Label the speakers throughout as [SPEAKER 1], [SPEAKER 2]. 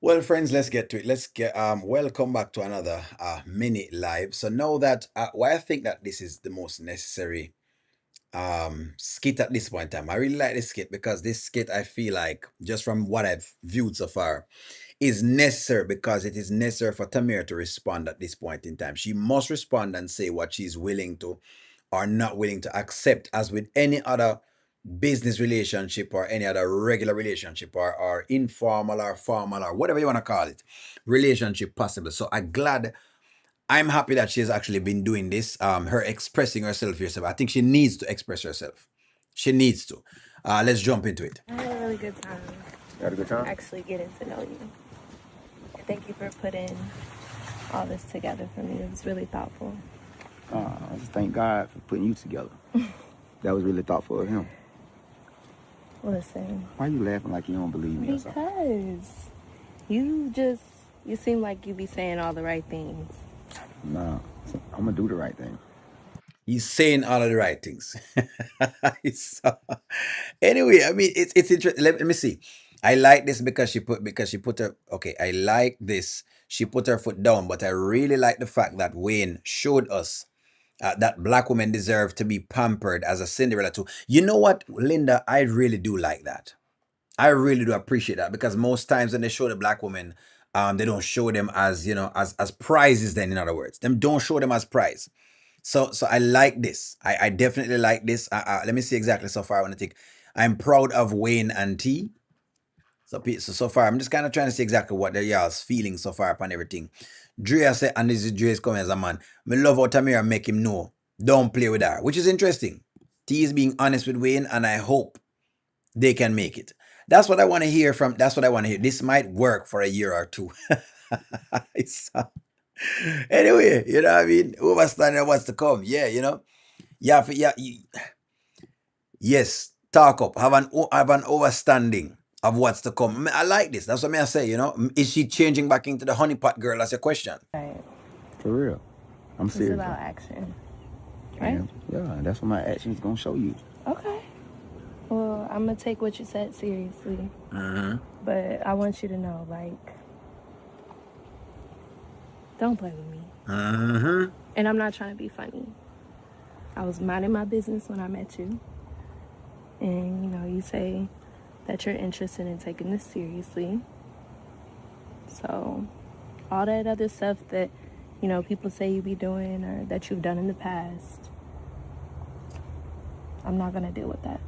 [SPEAKER 1] Well, friends, let's get to it. Let's get welcome back to another mini live. So now that why I think that this is the most necessary skit at this point in time. I really like this skit because this skit I feel like just from what I've viewed so far is necessary because it is necessary for Tamira to respond at this point in time. She must respond and say what she's willing to or not willing to accept, as with any other business relationship or any other regular relationship or informal or formal or whatever you want to call it relationship possible. So I'm happy that she's actually been doing this, her expressing herself herself. I think she needs to express herself. She needs to. Let's jump into it.
[SPEAKER 2] I had a really good time
[SPEAKER 3] You had a good time?
[SPEAKER 2] actually getting to know you. Thank you for putting all this together for me. It was really thoughtful.
[SPEAKER 3] I just thank God for putting you together. That was really thoughtful of him.
[SPEAKER 2] Listen,
[SPEAKER 3] Why you laughing like you don't believe me or something?
[SPEAKER 2] because you seem like you be saying all the right things.
[SPEAKER 3] Nah, I'm gonna do the right thing.
[SPEAKER 1] He's saying all of the right things. So, anyway, I mean it's interesting. Let me see. I like this because she put her okay. I like this. She put her foot down, but I really like the fact that Wayne showed us that black women deserve to be pampered as a Cinderella too. You know what, Linda? I really do like that. I really do appreciate that because most times when they show the black women, they don't show them as as prizes. Then, in other words, them don't show them as prize. So I like this. I definitely like this. Let me see exactly so far. I want to think. I'm proud of Wayne and T. So far, I'm just kind of trying to see exactly what the y'all's feeling so far upon everything. Drea said, and this is Dre's coming as a man. Me love how Tamira make him know. Don't play with her, which is interesting. T is being honest with Wayne, and I hope they can make it. That's what I want to hear from. That's what I want to hear. This might work for a year or two. So, anyway, you know what I mean? Overstanding what's to come. Yeah, Yeah, yes, talk up. Have an overstanding of what's to come. I like this. That's what I say, Is she changing back into the honeypot girl? That's your question.
[SPEAKER 2] Right.
[SPEAKER 3] For real. I'm
[SPEAKER 2] It's
[SPEAKER 3] serious.
[SPEAKER 2] about action. Right?
[SPEAKER 3] Yeah, that's what my actions gonna show you.
[SPEAKER 2] Okay. Well, I'm gonna take what you said seriously. But I want you to know, like, don't play with me. And I'm not trying to be funny. I was minding my business when I met you. And, you say that you're interested in taking this seriously. So, all that other stuff that, people say you be doing or that you've done in the past, I'm not going to deal with that.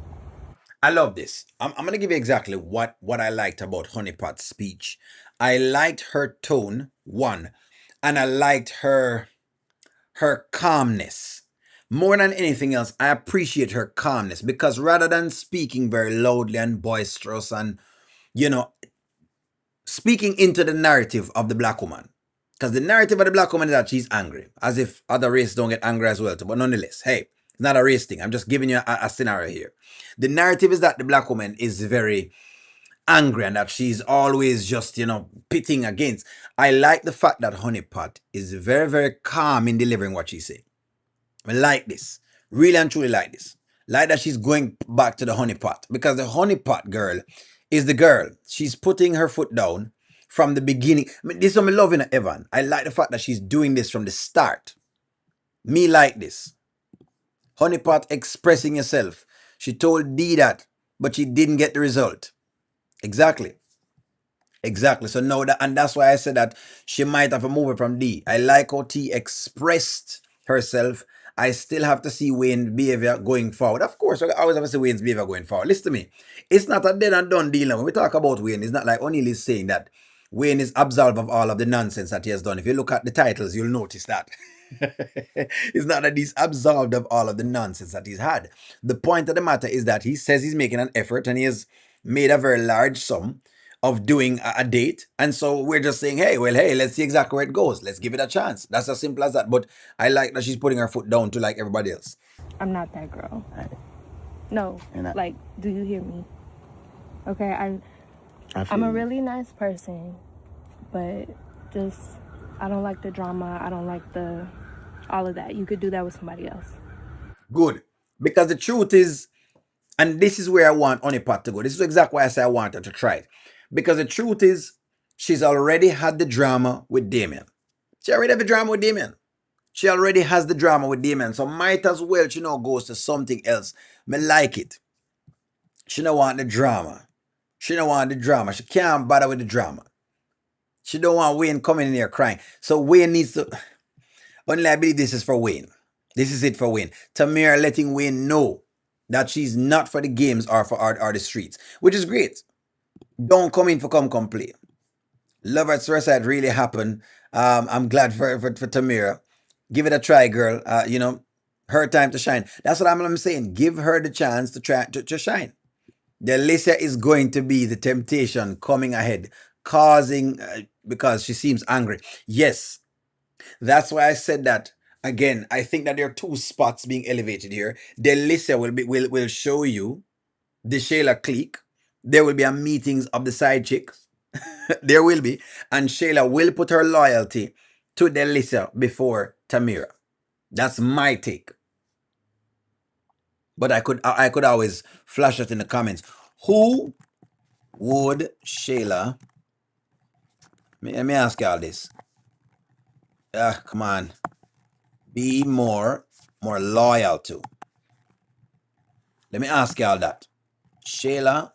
[SPEAKER 1] I love this. I'm gonna give you exactly what I liked about Honeypot's speech. I liked her tone, one, and I liked her calmness. More than anything else, I appreciate her calmness because rather than speaking very loudly and boisterous and, you know, speaking into the narrative of the black woman. Because the narrative of the black woman is that she's angry, as if other races don't get angry as well. But nonetheless, hey, it's not a race thing. I'm just giving you a scenario here. The narrative is that the black woman is very angry and that she's always just, pitting against. I like the fact that Honeypot is very, very calm in delivering what she's saying. I like this. Really and truly like this. Like that she's going back to the honeypot because the honeypot girl is the girl. She's putting her foot down from the beginning. I mean, this is what I love in Evan. I like the fact that she's doing this from the start. Me like this. Honeypot expressing herself. She told D that, but she didn't get the result. Exactly. Exactly. So now that, and that's why I said that she might have a move from D. I like how T expressed herself. I still have to see Wayne's behavior going forward. Of course, I always have to see Wayne's behavior going forward. Listen to me. It's not a dead and done deal now. When we talk about Wayne, it's not like O'Neill is saying that Wayne is absolved of all of the nonsense that he has done. If you look at the titles, you'll notice that. It's not that he's absolved of all of the nonsense that he's had. The point of the matter is that he says he's making an effort and he has made a very large sum of doing a date. And so we're just saying, hey, let's see exactly where it goes. Let's give it a chance. That's as simple as that. But I like that she's putting her foot down to like everybody else.
[SPEAKER 2] I'm not that girl. No.
[SPEAKER 3] And
[SPEAKER 2] Like, do you hear me? Okay, I'm a really nice person, but just, I don't like the drama. I don't like all of that. You could do that with somebody else.
[SPEAKER 1] Good. Because the truth is, and this is where I want Honeypot to go. This is exactly why I say I want her to try it. Because the truth is, she's already had the drama with Damien. She already had the drama with Damien. She already has the drama with Damien. So might as well, goes to something else. Me like it. She don't want the drama. She don't want the drama. She can't bother with the drama. She don't want Wayne coming in here crying. So Wayne needs to. Only I believe this is for Wayne. This is it for Wayne. Tamira letting Wayne know that she's not for the games or for or the streets, which is great. Don't come in for come play. Love at first sight really happened. I'm glad for Tamira. Give it a try, girl. Her time to shine. That's what I'm saying. Give her the chance to try to shine. Delissia is going to be the temptation coming ahead, causing because she seems angry. Yes, that's why I said that. Again, I think that there are two spots being elevated here. Delissia will show you the Shayla clique. There will be a meetings of the side chicks. There will be, and Shayla will put her loyalty to Delissia before Tamira. That's my take. But I could always flash it in the comments. Who would Shayla? Let me ask y'all this. Come on. Be more loyal to. Let me ask y'all that. Shayla,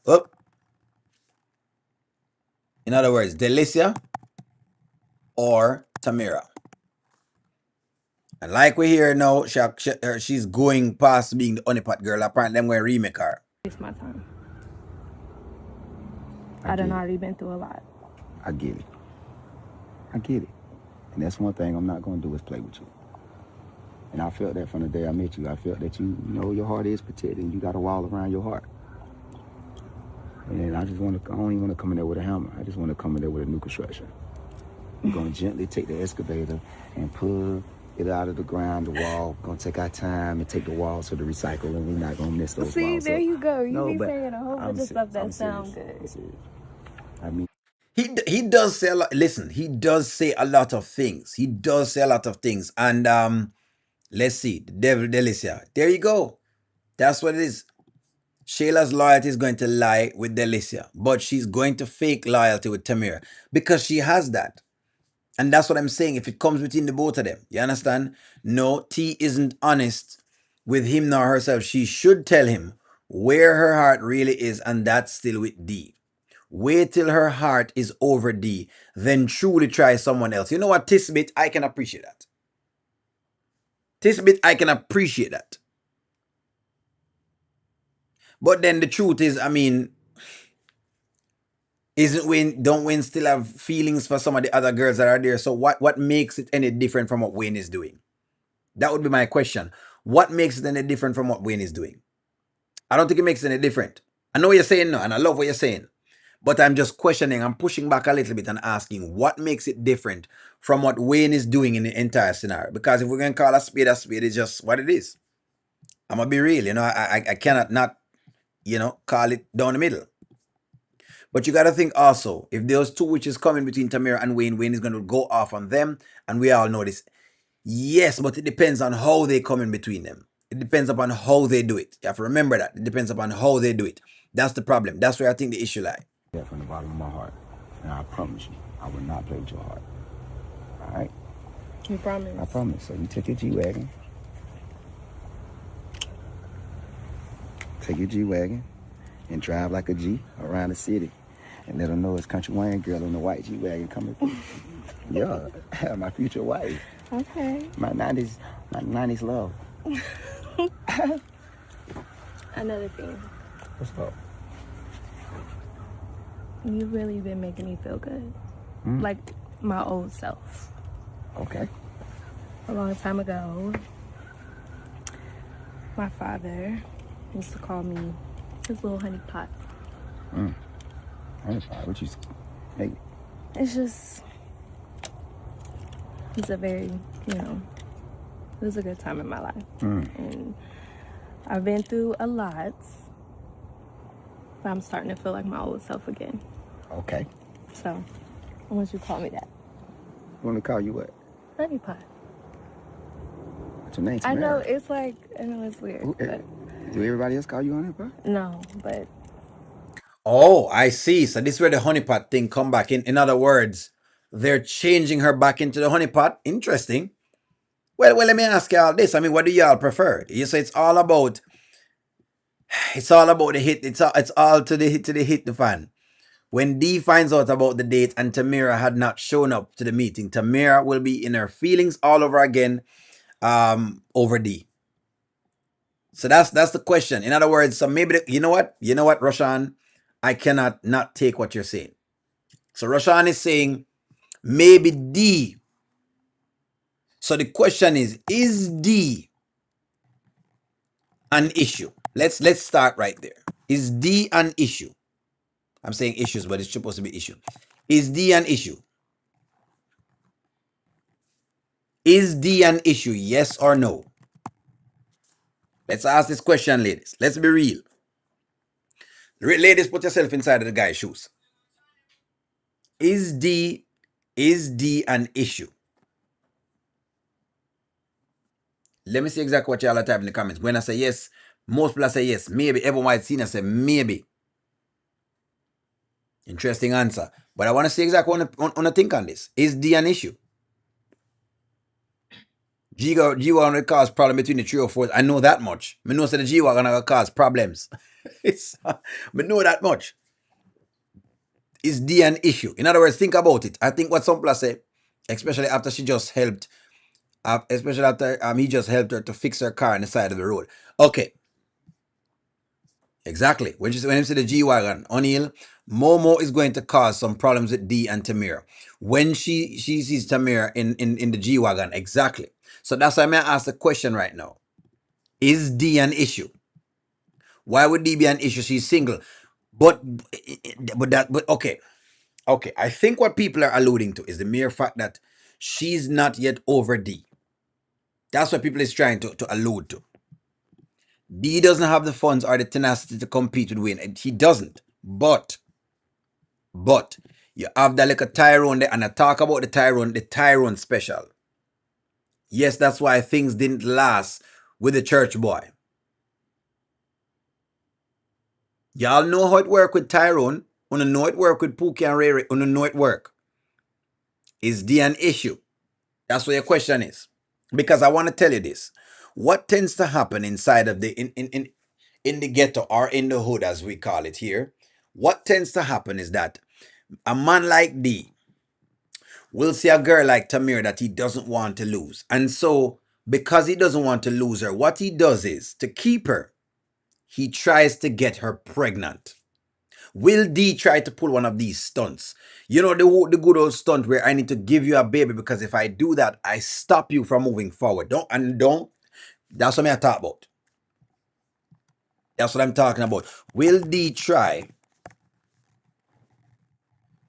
[SPEAKER 1] in other words, Delissia or Tamira. And like we hear now, she's going past being the honeypot girl. Apparently, I'm going to remake her.
[SPEAKER 2] Waste my time. I done already been through a lot.
[SPEAKER 3] I get it. I get it. And that's one thing I'm not going to do is play with you. And I felt that from the day I met you. I felt that your heart is protected and you got a wall around your heart. And I don't even want to come in there with a hammer. I just want to come in there with a new construction. We're going to gently take the excavator and pull it out of the ground, the wall. We're going to take our time and take the walls to the recycle, and we're not going to miss those walls.
[SPEAKER 2] See, there you go. You be saying a whole bunch of stuff that sounds good.
[SPEAKER 3] I mean,
[SPEAKER 1] he does say a lot. Listen, he does say a lot of things. He does say a lot of things. And let's see, the devil Delissia. There you go. That's what it is. Shayla's loyalty is going to lie with Delissia, but she's going to fake loyalty with Tamira because she has that. And that's what I'm saying. If it comes between the both of them, you understand? No, T isn't honest with him nor herself. She should tell him where her heart really is, and that's still with D. Wait till her heart is over D, then truly try someone else. You know what, Tisbit? I can appreciate that. Tisbit, I can appreciate that. But then the truth is, I mean, don't Wayne still have feelings for some of the other girls that are there? So what makes it any different from what Wayne is doing? That would be my question. What makes it any different from what Wayne is doing? I don't think it makes it any different. I know what you're saying now, and I love what you're saying. But I'm just questioning, I'm pushing back a little bit and asking what makes it different from what Wayne is doing in the entire scenario. Because if we're going to call a spade, it's just what it is. I'm going to be real. I cannot not, call it down the middle. But you got to think also, if there's two witches coming between Tamira and Wayne, Wayne is going to go off on them. And we all know this. Yes, but it depends on how they come in between them. It depends upon how they do it. You have to remember that. It depends upon how they do it. That's the problem. That's where I think the issue lies.
[SPEAKER 3] Yeah, from the bottom of my heart. And I promise you, I will not play with your heart. All right?
[SPEAKER 2] You promise?
[SPEAKER 3] I promise. So you take your G-Wagon. Take your G-Wagon and drive like a G around the city. And let them know it's Kountry Wayne girl in the white G-Wagon coming through. Yeah, my future wife.
[SPEAKER 2] Okay.
[SPEAKER 3] My 90s love.
[SPEAKER 2] Another thing.
[SPEAKER 3] What's up?
[SPEAKER 2] You've really been making me feel good. Like my old self.
[SPEAKER 3] Okay.
[SPEAKER 2] A long time ago, my father used to call me his little honeypot.
[SPEAKER 3] Honeypot? What you make?
[SPEAKER 2] It's just, it's a very, it was a good time in my life. And I've been through a lot, but I'm starting to feel like my old self again.
[SPEAKER 3] Okay.
[SPEAKER 2] So, I want you to call me that.
[SPEAKER 3] You want to call you what?
[SPEAKER 2] Honeypot.
[SPEAKER 3] What's your name?
[SPEAKER 2] I
[SPEAKER 3] Tamara?
[SPEAKER 2] know, it's weird. But
[SPEAKER 3] Do everybody else call you Honeypot?
[SPEAKER 2] no, but...
[SPEAKER 1] Oh, I see. So this is where the honeypot thing come back in. In other words, they're changing her back into the honeypot. Interesting. Well, let me ask y'all this. I mean, what do y'all prefer? You say it's all about the hit. It's all to the hit the fan. When D finds out about the date and Tamira had not shown up to the meeting, Tamira will be in her feelings all over again, over D. So that's the question. In other words, so maybe you know what, Roshan, I cannot not take what you're saying. So Roshan is saying maybe D. So the question is D an issue? Let's start right there. Is D an issue? I'm saying issues, but it's supposed to be issue. Is D an issue? Is D an issue? Yes or no? Let's ask this question, ladies. Let's be real. Ladies, put yourself inside of the guy's shoes. Is D is D an issue? Let me see exactly what y'all are typing in the comments. When I say yes, most people say yes. Maybe everyone might see and say maybe. Interesting answer. But I want to see exactly what I think on this. Is D an issue? G-Wagon will cause problem between the three or four. I know that much. I know that the G-Wagon will cause problems. I know that much. Is D an issue? In other words, think about it. I think what some people say, especially after she just helped, especially after he just helped her to fix her car on the side of the road. Okay, exactly. When he said the G-Wagon, O'Neill, Momo is going to cause some problems with D and Tamira. When she sees Tamira in the G-Wagon, exactly. So that's why I may ask the question right now. Is D an issue? Why would D be an issue? She's single. But okay. Okay. I think what people are alluding to is the mere fact that she's not yet over D. That's what people is trying to allude to. D doesn't have the funds or the tenacity to compete with Wayne. He doesn't. But you have that like a Tyrone there, and I talk about the Tyrone special. Yes, that's why things didn't last with the church boy. Y'all know how it work with Tyrone. Wanna know it work with Pookie and Ray Ray. Wanna know it work. Is D an issue? That's what your question is. Because I want to tell you this. What tends to happen inside of the in the ghetto or in the hood as we call it here, what tends to happen is that a man like D will see a girl like Tamir that he doesn't want to lose. And so because he doesn't want to lose her, what he does is to keep her, he tries to get her pregnant. Will D try to pull one of these stunts? You know, the good old stunt where I need to give you a baby because if I do that, I stop you from moving forward. Don't. That's what I'm talking about. That's what I'm talking about. Will D try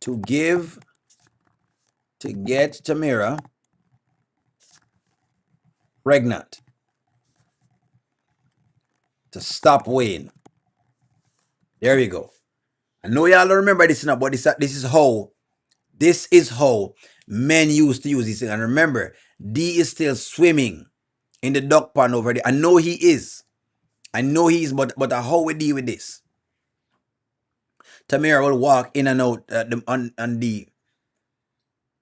[SPEAKER 1] to get Tamira pregnant to stop Wayne? There you go. I know y'all don't remember this now, but this is how men used to use this thing. And remember, D is still swimming in the duck pond over there. I know he is. But how we deal with this? Tamira will walk in and out on D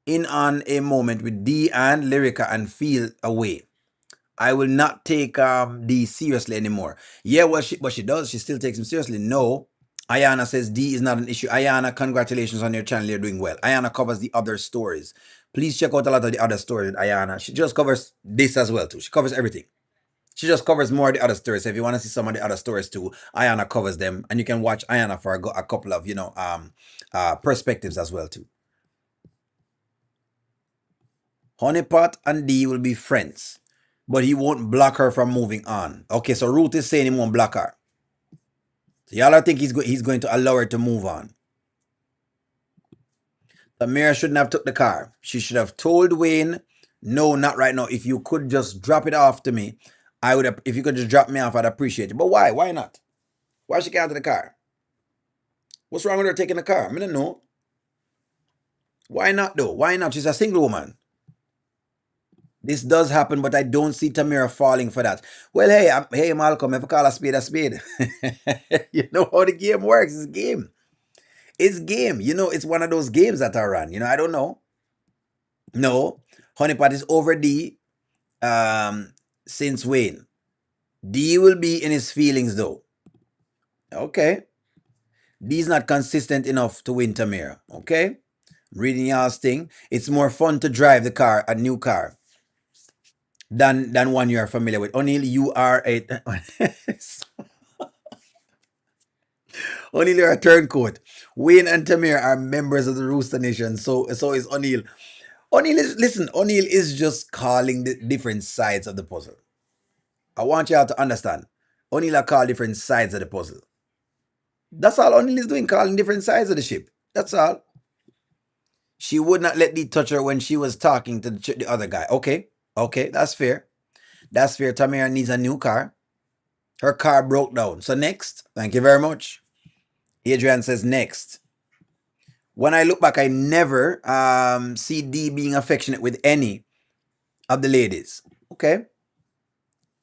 [SPEAKER 1] in on a moment with D and Lyrica and feel away. I will not take D seriously anymore. Yeah, well, she does. She still takes him seriously. No. Ayana says D is not an issue. Ayana, congratulations on your channel. You're doing well. Ayana covers the other stories. Please check out a lot of the other stories with Ayana. She just covers this as well too. She covers everything. She just covers more of the other stories. So if you want to see some of the other stories too, Ayana covers them, and you can watch Ayana for a couple of perspectives as well too. Honeypot and D will be friends, but he won't block her from moving on. Okay, so Ruth is saying he won't block her. So y'all are think he's going to allow her to move on. Tamira shouldn't have took the car. She should have told Wayne, no, not right now. If you could just drop it off to me, I would have. If you could just drop me off, I'd appreciate it. But why? Why not? Why she can't take the car? What's wrong with her taking the car? I don't know. Why not though? Why not? She's a single woman. This does happen, but I don't see Tamira falling for that. Well, hey, hey, Malcolm, if I call a spade, you know how the game works. It's a game. It's game. It's one of those games that I run. I don't know. No, honeypot is over D since Wayne. D will be in his feelings though. Okay. D is not consistent enough to win Tamira. Okay. Reading y'all's thing. It's more fun to drive a new car, than one you are familiar with. O'Neill, you are a O'Neill, you're a turncoat. Wayne and Tamir are members of the Rooster Nation. So is O'Neill. O'Neill is just calling the different sides of the puzzle. I want y'all to understand. O'Neill are called different sides of the puzzle. That's all O'Neill is doing, calling different sides of the ship. That's all. She would not let D touch her when she was talking to the other guy. Okay, that's fair. That's fair. Tamira needs a new car. Her car broke down. So next, thank you very much. Adrian says next. When I look back, I never see D being affectionate with any of the ladies. Okay,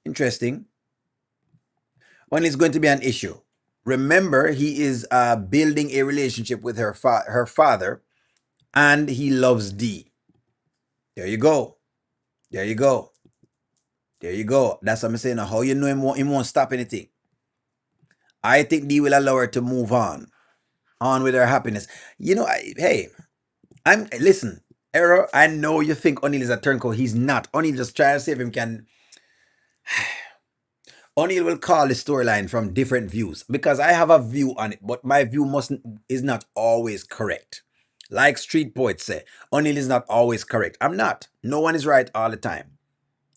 [SPEAKER 1] interesting. When it's going to be an issue. Remember, he is building a relationship with her father, and he loves D. There you go. There you go. There you go. That's what I'm saying. How you know him won't stop anything. I think D will allow her to move on with her happiness. Hey, listen, Error. I know you think O'Neill is a turncoat. He's not. O'Neill just trying to see if him can. O'Neill will call the storyline from different views because I have a view on it, but my view is not always correct. Like street poets say, O'Neill is not always correct. I'm not. No one is right all the time.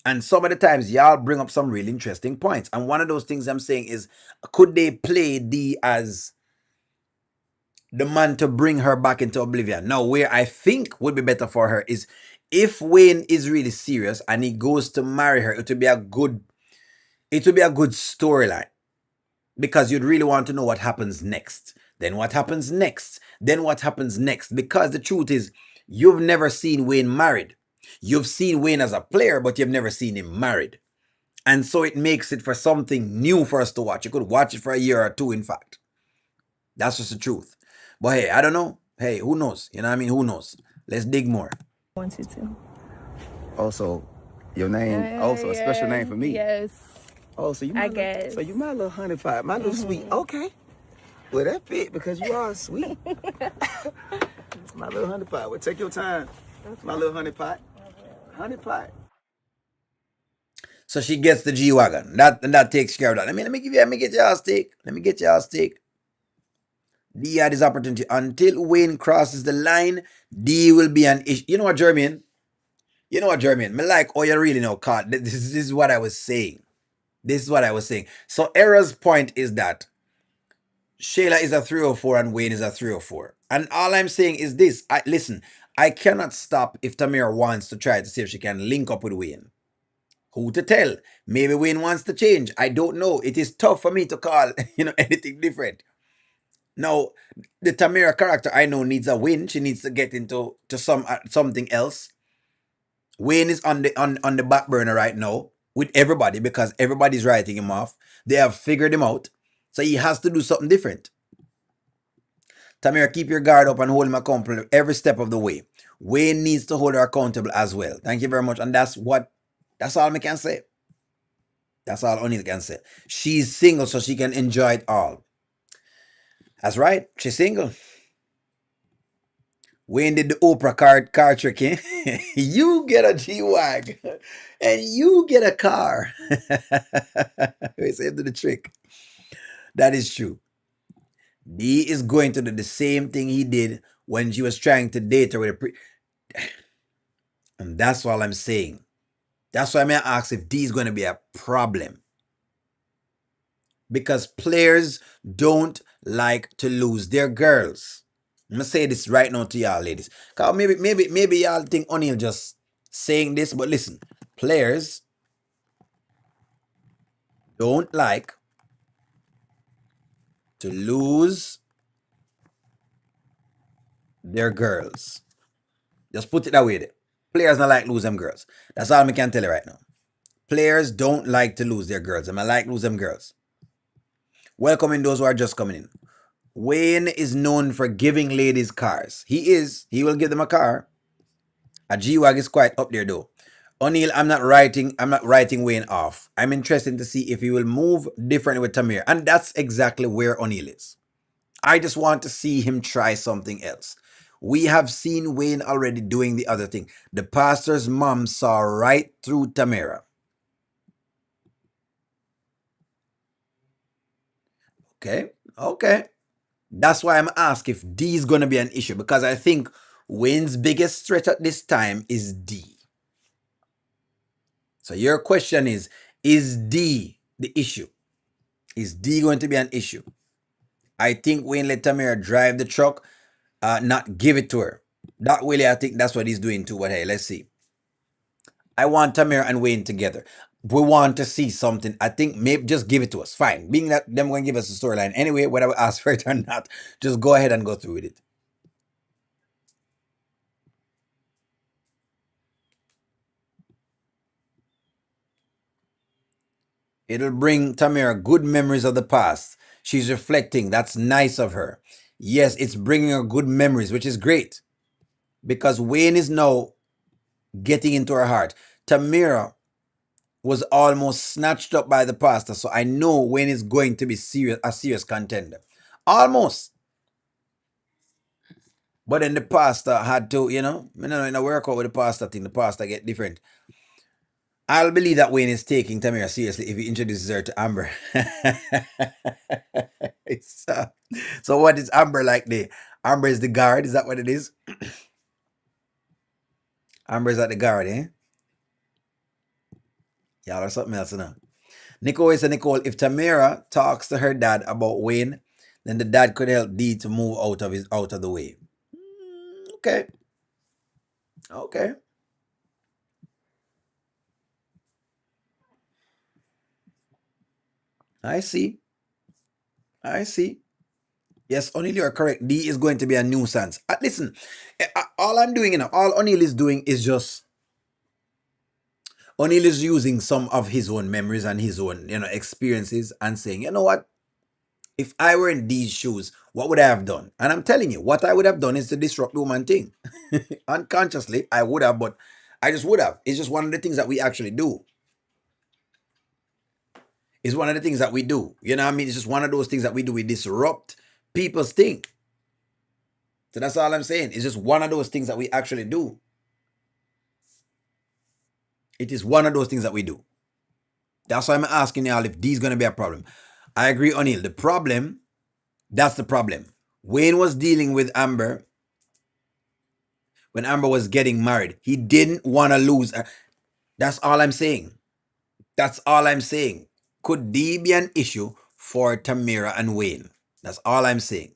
[SPEAKER 1] And some of the times, y'all bring up some really interesting points. And one of those things I'm saying is, could they play D as the man to bring her back into oblivion? Now, where I think would be better for her is if Wayne is really serious and he goes to marry her, it would be a good storyline because you'd really want to know what happens next. Then what happens next? Then what happens next? Because the truth is, you've never seen Wayne married. You've seen Wayne as a player, but you've never seen him married. And so it makes it for something new for us to watch. You could watch it for a year or two, in fact. That's just the truth. But hey, I don't know. Hey, who knows? You know what I mean? Who knows? Let's dig more.
[SPEAKER 2] I want you to.
[SPEAKER 3] Also, your name, also a special name for me.
[SPEAKER 2] Yes.
[SPEAKER 3] Oh, so you my little honey pie, my little sweet. Okay. Well, that fit because you are sweet. My little honey pie. Well, take your time. My little honey pie. Honey pie.
[SPEAKER 1] So she gets the G-Wagon. That takes care of that. Let me get y'all a steak. D had his opportunity. Until Wayne crosses the line, D will be an issue. You know what, Jermaine? Me like, oh, you really know, Carl. This is what I was saying. So Era's point is that Shayla is a 304 and Wayne is a 304. And all I'm saying is this. Listen, I cannot stop if Tamira wants to try to see if she can link up with Wayne. Who to tell? Maybe Wayne wants to change. I don't know. It is tough for me to call, anything different. Now, the Tamira character I know needs a win. She needs to get into something else. Wayne is on the back burner right now with everybody because everybody's writing him off. They have figured him out. So he has to do something different. Tamira, keep your guard up and hold him accountable every step of the way. Wayne needs to hold her accountable as well. Thank you very much. And that's all I can say. That's all O'Neill can say. She's single so she can enjoy it all. That's right. She's single. Wayne did the Oprah car trick, eh? You get a G-Wagon and you get a car. We saved the trick. That is true. D is going to do the same thing he did when she was trying to date her with and that's all I'm saying. That's why I may ask if D is going to be a problem. Because players don't like to lose their girls. I'm gonna say this right now to y'all, ladies. Cause maybe y'all think O'Neill just saying this, but listen, players don't like to lose their girls. Just put it that way there. Players don't like lose them girls. That's all I can tell you right now. Players don't like to lose their girls. I like lose them girls. Welcoming those who are just coming in. Wayne is known for giving ladies cars. He is. He will give them a car. A G-Wagon is quite up there though. O'Neill, I'm not writing Wayne off. I'm interested to see if he will move differently with Tamir. And that's exactly where O'Neill is. I just want to see him try something else. We have seen Wayne already doing the other thing. The pastor's mom saw right through Tamara. Okay, okay. That's why I'm asking if D is going to be an issue, because I think Wayne's biggest threat at this time is D. So your question is D the issue? Is D going to be an issue? I think Wayne let Tamira drive the truck, not give it to her. That really, I think that's what he's doing too. But hey, let's see. I want Tamira and Wayne together. We want to see something. I think maybe just give it to us. Fine. Being that them going to give us a storyline anyway, whether we ask for it or not, just go ahead and go through with it. It'll bring Tamira good memories of the past. She's reflecting. That's nice of her. Yes, it's bringing her good memories, which is great. Because Wayne is now getting into her heart. Tamira was almost snatched up by the pastor, so I know Wayne is going to be a serious contender. Almost. But then the pastor had to, in a workout with the pastor thing, the pastor get different. I'll believe that Wayne is taking Tamira seriously if he introduces her to Amber. So what is Amber like there? Amber is the guard, is that what it is? Amber is at the guard, eh? Y'all are something else, now. Nicole said, Nicole, if Tamira talks to her dad about Wayne, then the dad could help D to move out of the way. Okay. Okay. I see. I see. Yes, O'Neill, you're correct. D is going to be a nuisance. Listen, all I'm doing, all O'Neill is doing is just O'Neill is using some of his own memories and his own, experiences and saying, you know what? If I were in these shoes, what would I have done? And I'm telling you, what I would have done is to disrupt the woman thing. Unconsciously, I would have, but I just would have. It's just one of the things that we actually do. It's one of the things that we do. You know what I mean? It's just one of those things that we do. We disrupt people's thing. So that's all I'm saying. It's just one of those things that we actually do. It is one of those things that we do. That's why I'm asking y'all if these going to be a problem. I agree, O'Neill. The problem, that's the problem. Wayne was dealing with Amber when Amber was getting married. He didn't want to lose her. That's all I'm saying. That's all I'm saying. Could D be an issue for Tamira and Wayne? That's all I'm saying.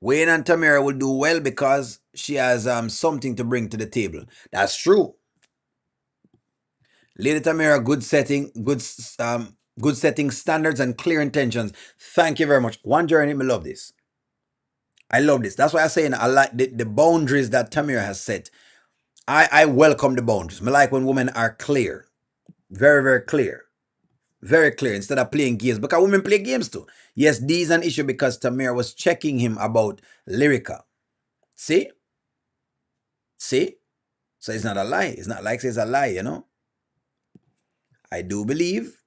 [SPEAKER 1] Wayne and Tamira will do well because she has something to bring to the table. That's true. Lady Tamira, good setting standards and clear intentions. Thank you very much. One journey, I love this. I love this. That's why I'm saying I like the boundaries that Tamira has set. I welcome the boundaries. I like when women are clear. Very, very clear. Very clear. Instead of playing games. Because women play games too. Yes, this is an issue because Tamira was checking him about Lyrica. See? See? So it's not a lie. It's not like it's a lie, I do believe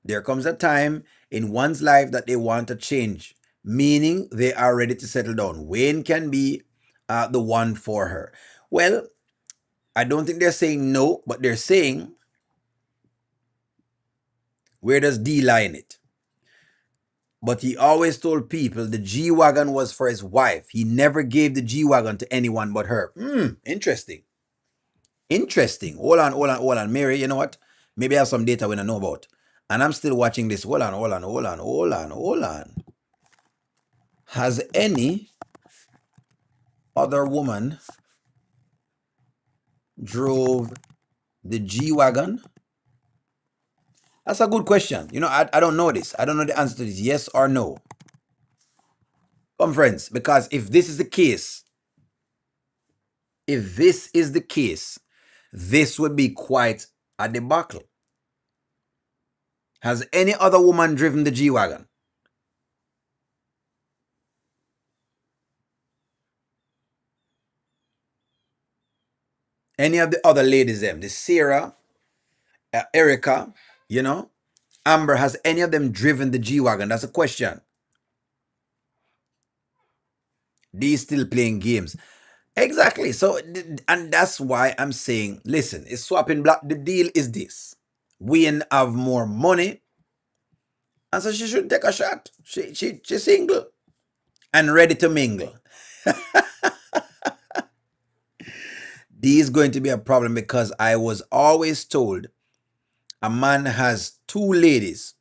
[SPEAKER 1] there comes a time in one's life that they want to change, meaning they are ready to settle down. Wayne can be the one for her. Well, I don't think they're saying no, but they're saying, where does D lie in it? But he always told people the G-Wagon was for his wife. He never gave the G-Wagon to anyone but her. Interesting. Interesting. Hold on. Mary, you know what? Maybe I have some data we don't know about. And I'm still watching this. Hold on. Has any other woman drove the G-Wagon? That's a good question. I don't know this. I don't know the answer to this. Yes or no. Come, friends, because if this is the case, this would be quite a debacle. Has any other woman driven the G-Wagon? Any of the other ladies, them, the Sarah, Erica, you know, Amber, has any of them driven the G-Wagon? That's a question. These still playing games. Exactly. So, and that's why I'm saying, listen, it's swapping black. The deal is this. We have more money, and so she should take a shot. She's single and ready to mingle. This is going to be a problem because I was always told a man has two ladies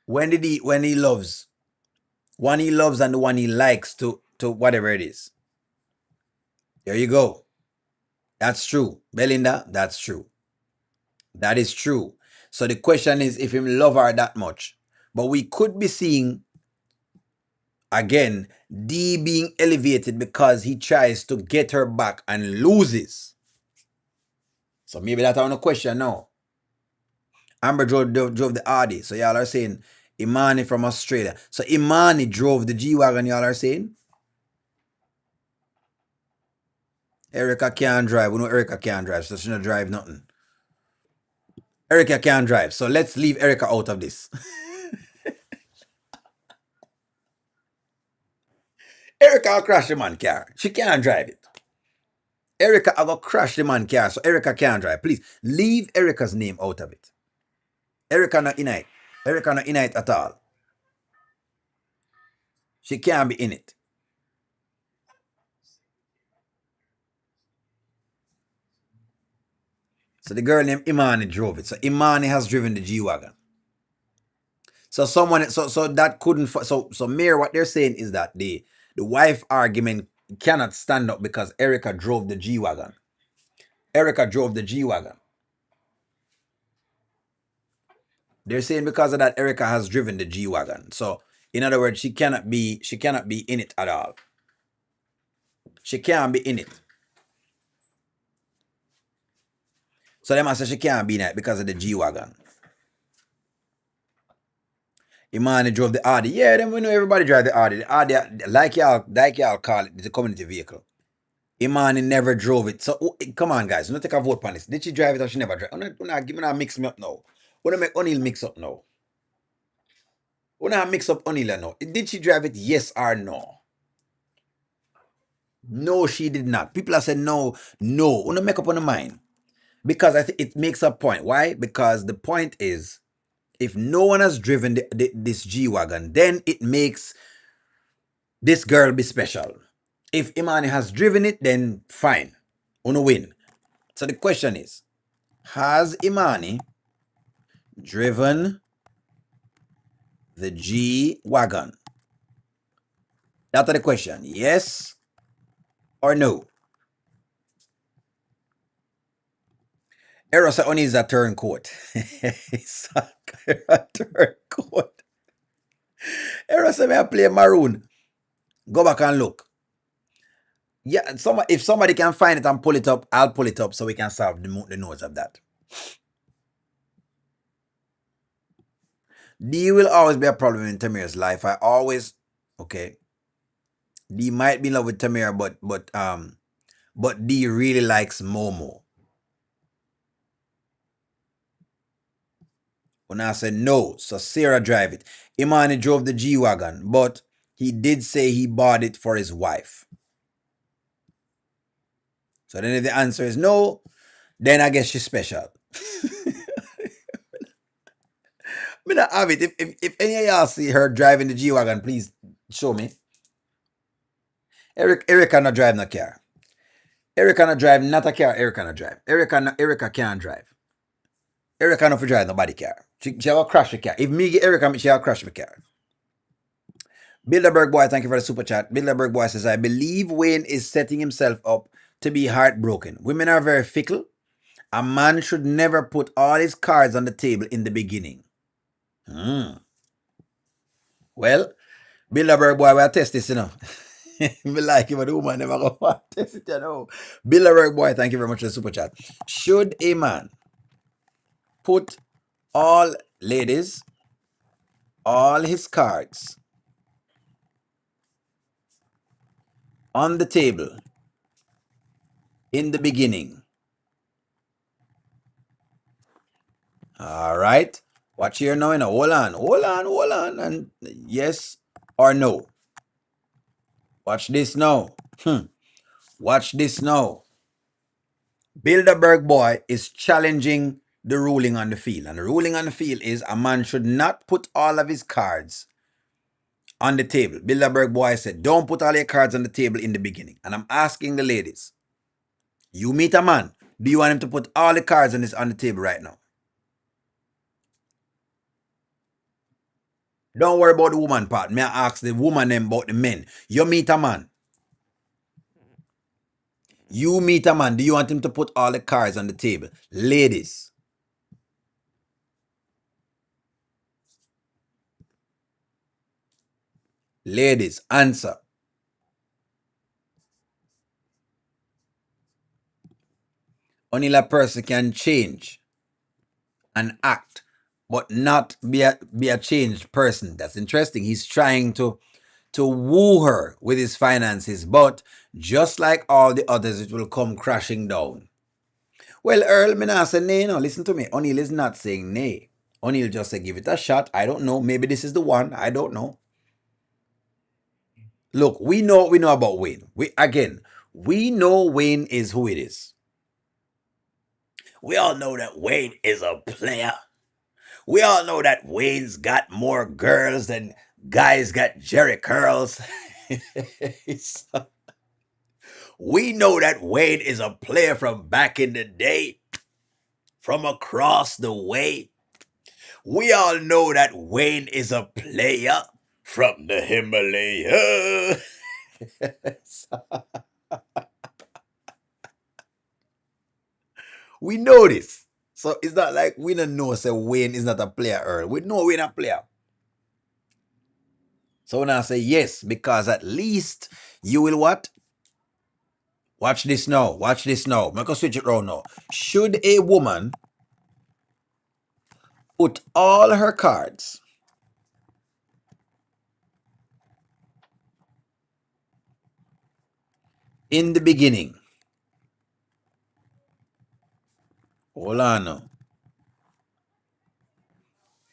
[SPEAKER 1] when he loves. One he loves and the one he likes to whatever it is. There you go. That's true. Belinda, that's true. That is true. So the question is if him love her that much. But we could be seeing again D being elevated because he tries to get her back and loses. So maybe that's on a question now. Amber drove the Audi. So y'all are saying Imani from Australia. So Imani drove the G-Wagon, y'all are saying? Erica can't drive. We know Erica can't drive, so she don't drive nothing. Erica can't drive. So let's leave Erica out of this. Erica will crash the man car. She can't drive it. Erica will crash the man car, so Erica can't drive. Please leave Erica's name out of it. Erica not in it. Erica not in it at all. She can't be in it. So the girl named Imani drove it. So Imani has driven the G-Wagon. So someone, so that couldn't, so Mayor, what they're saying is that the wife argument cannot stand up because Erica drove the G-Wagon. Erica drove the G-Wagon. They're saying because of that, Erica has driven the G-Wagon. So in other words, she cannot be in it at all. She can't be in it. So they must say she can't be in it because of the G-Wagon. Imani drove the Audi. Yeah, then we know everybody drive the Audi. The Audi, like y'all call it, the community vehicle. Imani never drove it. So come on, guys, don't take a vote on this. Did she drive it or she never drive? Give me mix me up now. Wanna make O'Neill mix up now? Wanna mix up O'Neill now? Did she drive it? Yes or no? No, she did not. People are saying no, no. Wanna make up on the mind because I think it makes a point. Why? Because the point is, if no one has driven this G-Wagon, then it makes this girl be special. If Imani has driven it, then fine. Wanna win. So the question is, has Imani driven the G-Wagon? That's the question. Yes or no? Eros only is a turncoat. It's a turncoat. Eros may I play maroon. Go back and look. Yeah, if somebody can find it and pull it up, I'll pull it up so we can solve the notes of that. D will always be a problem in Tamira's life. I always okay. D might be in love with Tamira, but D really likes Momo. When I said no, so Sarah drive it. Imani drove the G-Wagon, but he did say he bought it for his wife. So then if the answer is no, then I guess she's special. Me not have it. If any of y'all see her driving the G-Wagon, please show me. Erica not drive no car. Erica not drive not a car. Erica not drive. Erica can't drive. Erica not for drive nobody car. She will crash the car. If me get Erica, she will crash my car. Bilderberg Boy, thank you for the super chat. Bilderberg Boy says, I believe Wayne is setting himself up to be heartbroken. Women are very fickle. A man should never put all his cards on the table in the beginning. Well, Bilderberg Boy, we'll test this, you know. Me like it, but the woman never go to test it, you know. Bilderberg Boy, thank you very much for the super chat. Should a man put all ladies, all his cards on the table in the beginning. All right. Watch here now. Hold on, hold on, hold on. And yes or no. Watch this now. Watch this now. Bilderberg boy is challenging the ruling on the field. And the ruling on the field is a man should not put all of his cards on the table. Bilderberg boy said, don't put all your cards on the table in the beginning. And I'm asking the ladies, you meet a man, do you want him to put all the cards on the table right now? Don't worry about the woman part. May I ask the woman them about the men? You meet a man. You meet a man. Do you want him to put all the cards on the table? Ladies. Ladies, answer. Only a person can change and act, but not be a changed person. That's interesting. He's trying to woo her with his finances, but just like all the others, it will come crashing down. Well, Earl, me not say nay, no. Listen to me. O'Neill is not saying nay. O'Neill just say give it a shot. I don't know. Maybe this is the one. I don't know. Look, we know what we know about Wayne. We know Wayne is who it is. We all know that Wayne is a player. We all know that Wayne's got more girls than guys got Jerry curls. We know that Wayne is a player from back in the day, from across the way. We all know that Wayne is a player from the Himalaya. We know this. So it's not like we don't know say Wayne is not a player, Earl. We know Wayne a player. So when I say yes, because at least you will what? Watch this now. Watch this now. Make us switch it around now. Should a woman put all her cards in the beginning? Hold on now.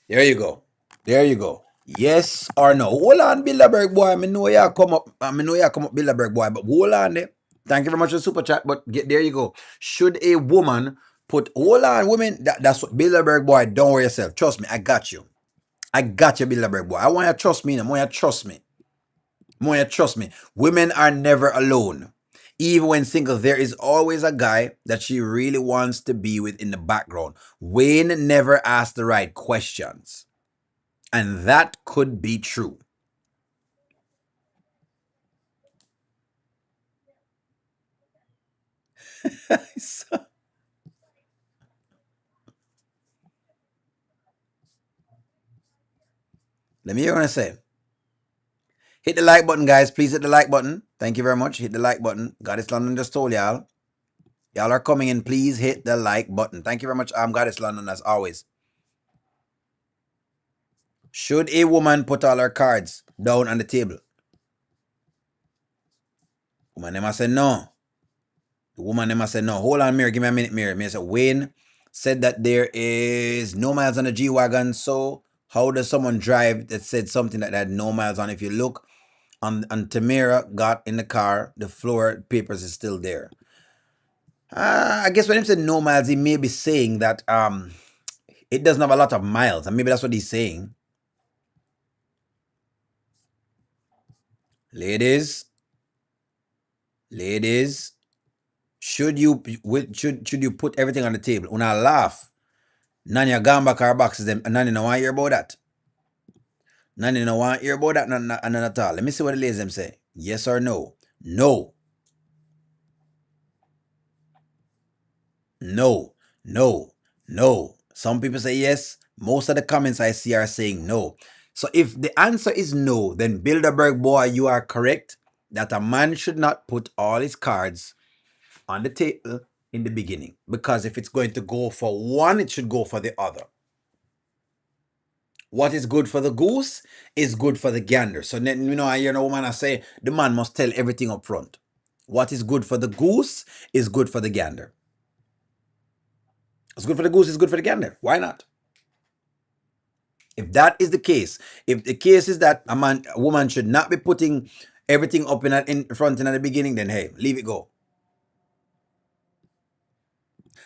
[SPEAKER 1] There you go. There you go. Yes or no? Hold on, Bilderberg boy. I know you come up. I know you come up, Bilderberg boy. But hold on there. Thank you very much for the super chat. But there you go. Should a woman put? Hold on, women. That's what Bilderberg boy. Don't worry yourself. Trust me. I got you. I got you, Bilderberg boy. I want you to trust me. I want you to trust me. Moya, trust me, women are never alone. Even when single, there is always a guy that she really wants to be with in the background. Wayne never asked the right questions. And that could be true. Let me hear what I say. Hit the like button, guys. Please hit the like button. Thank you very much. Hit the like button. Goddess London just told y'all. Y'all are coming in. Please hit the like button. Thank you very much. I'm Goddess London as always. Should a woman put all her cards down on the table? Woman, they must say no. The woman, they must say no. Hold on, Mary. Give me a minute, Mary. Mary said, Wayne said that there is no miles on the G-Wagon. So how does someone drive that said something that had no miles on? If you look on Tamira got in the car, the floor papers is still there. I guess when he said no miles, he may be saying that it doesn't have a lot of miles. And maybe that's what he's saying. Ladies, should you put everything on the table? Una laugh. Nanya gamba car boxes them. Nanya no want hear about that. Nanya no want hear about that none at all. Let me see what the ladies them say. Yes or no? No. No. No. No. Some people say yes. Most of the comments I see are saying no. So if the answer is no, then Bilderberg boy, you are correct that a man should not put all his cards on the table in the beginning. Because if it's going to go for one, it should go for the other. What is good for the goose is good for the gander. So then, you know, I hear a woman I say the man must tell everything up front. What is good for the goose is good for the gander. What's good for the goose is good for the gander. Why not? If that is the case, if the case is that a woman should not be putting everything up in front in the beginning, then hey, leave it go.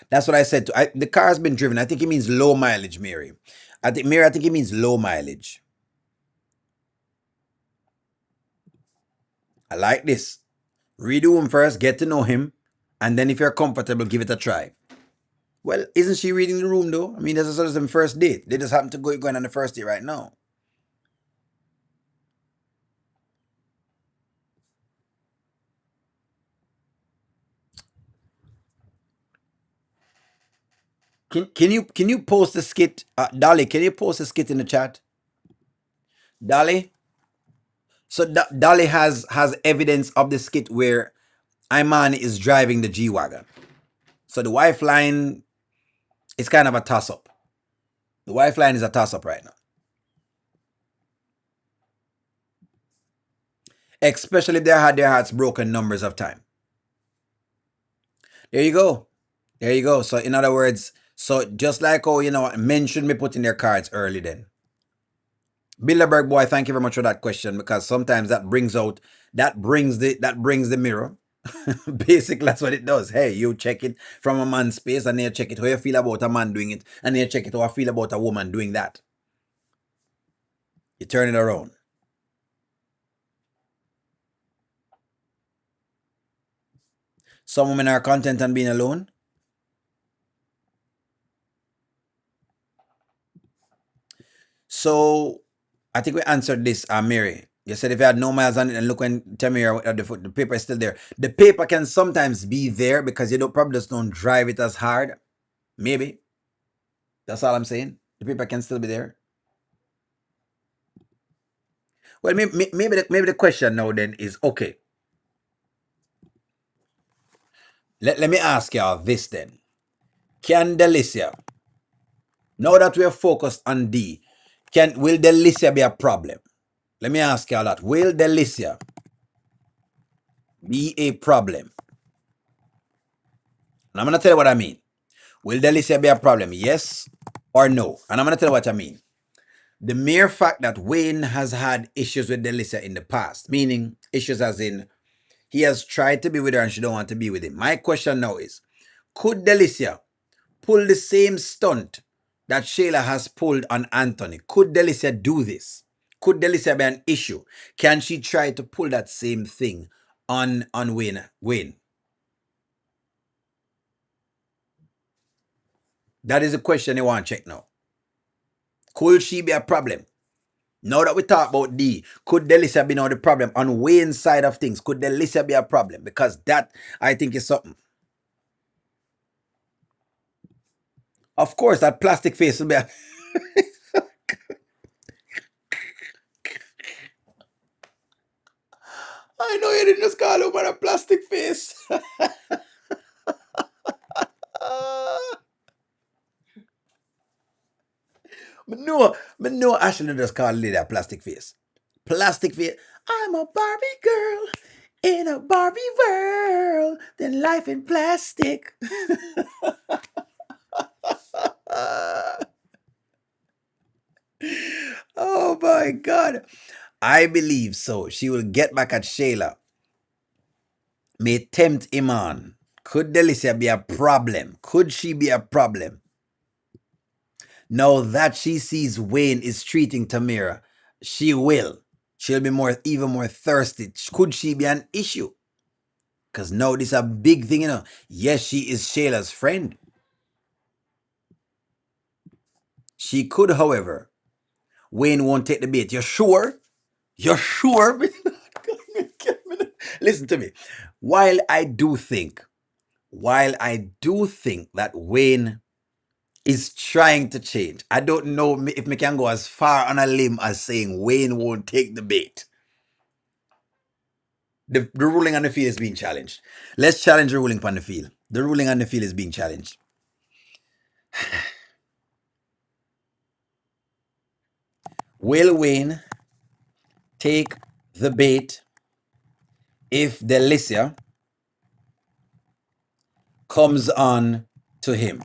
[SPEAKER 1] That's what I said. The car has been driven. I think it means low mileage, Mary. I think it means low mileage. I like this. Read the room first, get to know him, and then if you're comfortable, give it a try. Well, isn't she reading the room though? I mean, this is sort of some first date. They just happen to go going on the first date right now. Can you post the skit, Dolly? Can you post the skit in the chat, Dolly? So Dolly has evidence of the skit where Imani is driving the G-Wagon. So the wife line is kind of a toss up. The wife line is a toss up right now. Especially if they had their hearts broken numbers of time. There you go. There you go. So in other words, so just like how, men shouldn't be putting their cards early then. Bilderberg boy, thank you very much for that question, because sometimes that brings the mirror. Basically, that's what it does. Hey, you check it from a man's space, and then you check it how you feel about a man doing it, and then you check it how I feel about a woman doing that. You turn it around. Some women are content on being alone. So I think we answered this, Mary. You said if you had no miles on it, and look when Tamira, the paper is still there. The paper can sometimes be there because you probably just don't drive it as hard. Maybe. That's all I'm saying. The paper can still be there. Well, maybe the question now then is, okay, let me ask y'all this then. Can Delissia, now that we are focused on D, will Delissia be a problem? Let me ask y'all that. Will Delissia be a problem? And I'm going to tell you what I mean. Will Delissia be a problem? Yes or no? And I'm going to tell you what I mean. The mere fact that Wayne has had issues with Delissia in the past, meaning issues as in he has tried to be with her and she don't want to be with him. My question now is, could Delissia pull the same stunt that Shayla has pulled on Anthony? Could Delissia do this? Could Delissia be an issue? Can she try to pull that same thing on Wayne? That is the question you want to check now. Could she be a problem? Now that we talk about D, could Delissia be now the problem on Wayne's side of things? Could Delissia be a problem? Because that, I think, is something. Of course, that plastic face will be a I know you didn't just call him a plastic face. But no, I shouldn't just call Lady a plastic face. Plastic face. I'm a Barbie girl in a Barbie world. Then life in plastic. Oh my God. I believe so. She will get back at Shayla. May tempt Imani. Could Delissia be a problem? Could she be a problem? Now that she sees Wayne is treating Tamira, she will. She'll be even more thirsty. Could she be an issue? Because now this is a big thing, Yes, she is Shayla's friend. She could, however. Wayne won't take the bait. You're sure? You're sure? Listen to me. While I do think that Wayne is trying to change, I don't know if we can go as far on a limb as saying Wayne won't take the bait. The ruling on the field is being challenged. Let's challenge the ruling on the field. The ruling on the field is being challenged. Will Wayne take the bait if Delissia comes on to him.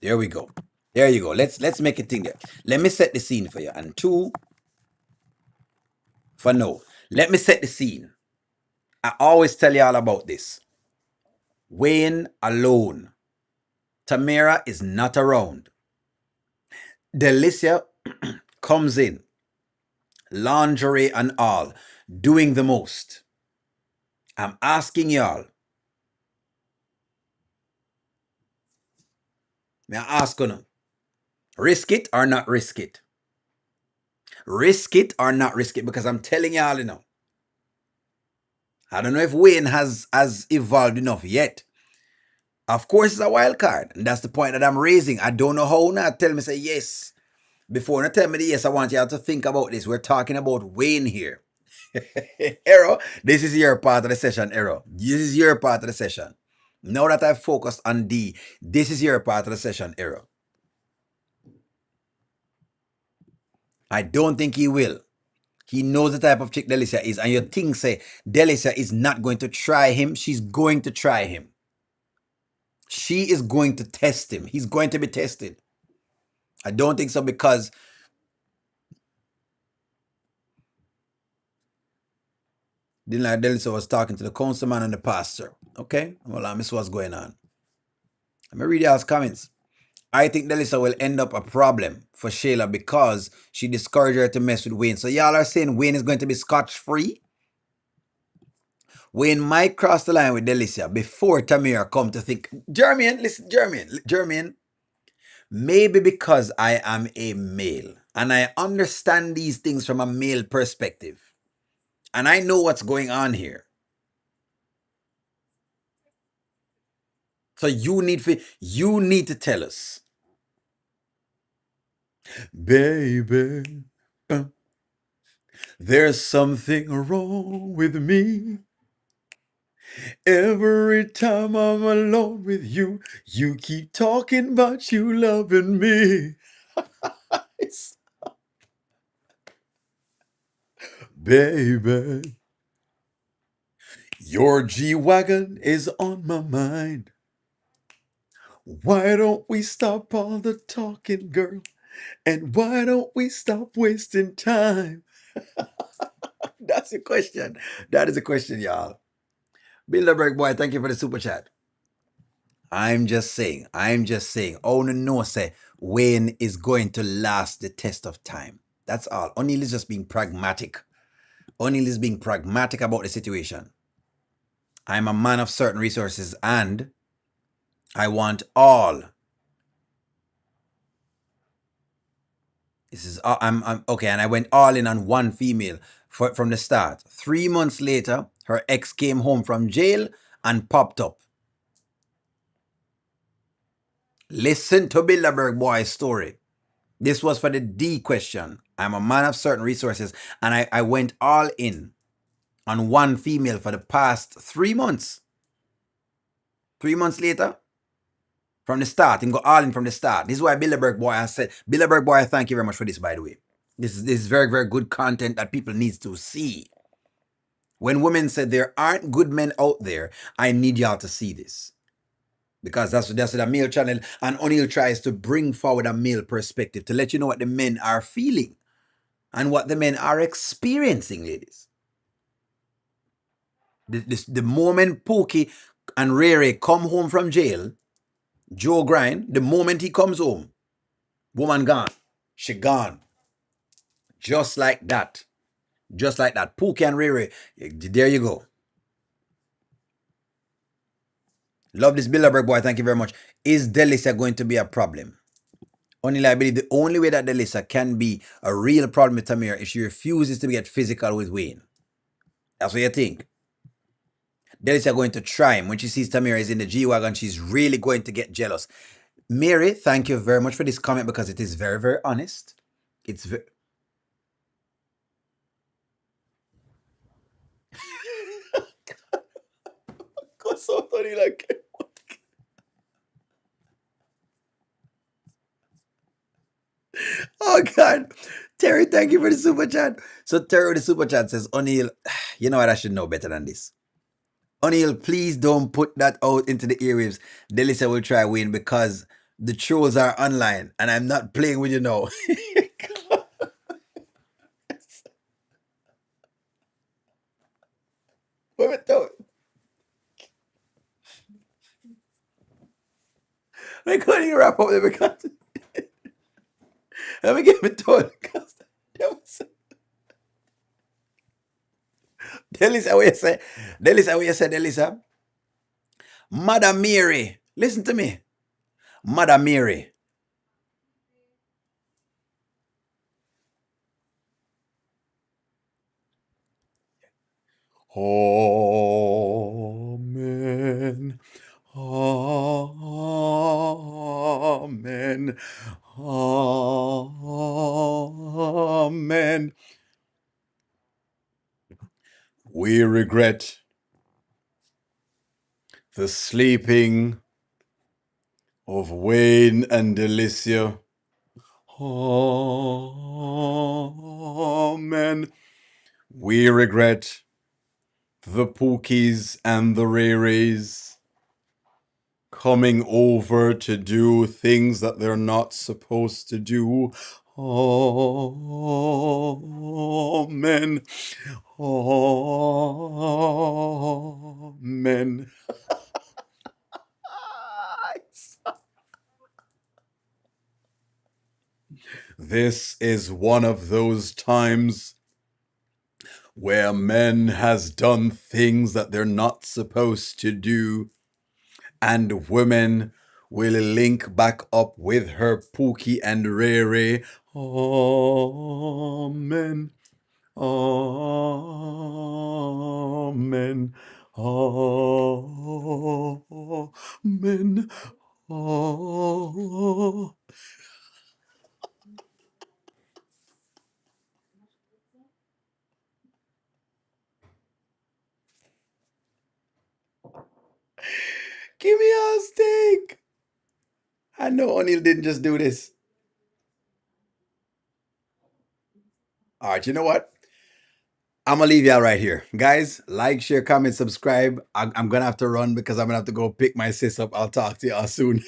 [SPEAKER 1] There we go. There you go. Let's make it thing there. Let me set the scene for you. And two, for no. Let me set the scene. I always tell y'all about this. Wayne alone. Tamira is not around. Delissia comes in, lingerie and all, doing the most. I'm asking y'all. May I ask you, risk it or not risk it? Risk it or not risk it? Because I'm telling y'all, I don't know if Wayne has evolved enough yet. Of course, it's a wild card. And that's the point that I'm raising. I don't know how now. Tell me, say yes. Before not tell me the yes, I want y'all to think about this. We're talking about Wayne here. Arrow, this is your part of the session, Arrow. This is your part of the session. Now that I've focused on D, this is your part of the session, Arrow. I don't think he will. He knows the type of chick Delissia is, and you think, say, Delissia is not going to try him. She's going to try him. She is going to test him. He's going to be tested. I don't think so because didn't like Delissia was talking to the councilman and the pastor. Okay? Well, I miss what's going on. Let me read y'all's comments. I think Delissia will end up a problem for Shayla because she discouraged her to mess with Wayne. So y'all are saying Wayne is going to be scotch-free? Wayne might cross the line with Delissia before Tamira come to think. Jermaine, listen, Jermaine, maybe because I am a male and I understand these things from a male perspective and I know what's going on here. So you need to tell us. Baby, there's something wrong with me. Every time I'm alone with you, you keep talking about you loving me. Baby, your G-Wagon is on my mind. Why don't we stop all the talking, girl? And why don't we stop wasting time? That's a question. That is a question, y'all. Bilderberg boy, thank you for the super chat. I'm just saying. Oh no, say Wayne is going to last the test of time. That's all. O'Neill is just being pragmatic. O'Neill is being pragmatic about the situation. I'm a man of certain resources and I want all. This is I'm okay, and I went all in on one female from the start. 3 months later, her ex came home from jail and popped up. Listen to Bilderberg boy's story. This was for the D question. I'm a man of certain resources, and I went all in on one female for the past 3 months. 3 months later, from the start, and go all in from the start. This is why Bilderberg boy has said, Bilderberg boy, thank you very much for this, by the way. This is very, very good content that people need to see. When women said there aren't good men out there, I need y'all to see this. Because that's what a male channel, and O'Neill tries to bring forward a male perspective to let you know what the men are feeling and what the men are experiencing, ladies. The moment Pookie and Rere come home from jail, Joe Grind, the moment he comes home, woman gone. She gone. Just like that. Just like that. Pookie and Rere, there you go. Love this Bilderberg boy, thank you very much. Is Delissia going to be a problem? Only I believe the only way that Delissia can be a real problem with Tamira if she refuses to get physical with Wayne. That's what you think. Delissia going to try him. When she sees Tamira is in the G-Wagon, she's really going to get jealous. Mary, thank you very much for this comment because it is very, very honest. It's very... so funny, like... Oh, God. Terry, thank you for the super chat. So Terry with the super chat says, O'Neill, you know what? I should know better than this. O'Neill, please don't put that out into the airwaves. Delissia will try win because the trolls are online and I'm not playing with you now. Wait a minute, I couldn't even wrap up there because let me get it told. Delissia, what you say? Delissia, what you say, Delissia? Mother Mary, listen to me. Mother Mary. Amen. Amen. Amen. We regret the sleeping of Wayne and Delissia. Amen. We regret the Pookies and the Ray Rays coming over to do things that they're not supposed to do. Amen. Amen. This is one of those times where men has done things that they're not supposed to do, and women will link back up with her Pookie and Rere. Amen. Amen. Amen. Amen. Give me a steak. I know O'Neill didn't just do this. All right, you know what? I'm gonna leave y'all right here, guys. Like, share, comment, subscribe. I'm gonna have to run because I'm gonna have to go pick my sis up. I'll talk to y'all soon.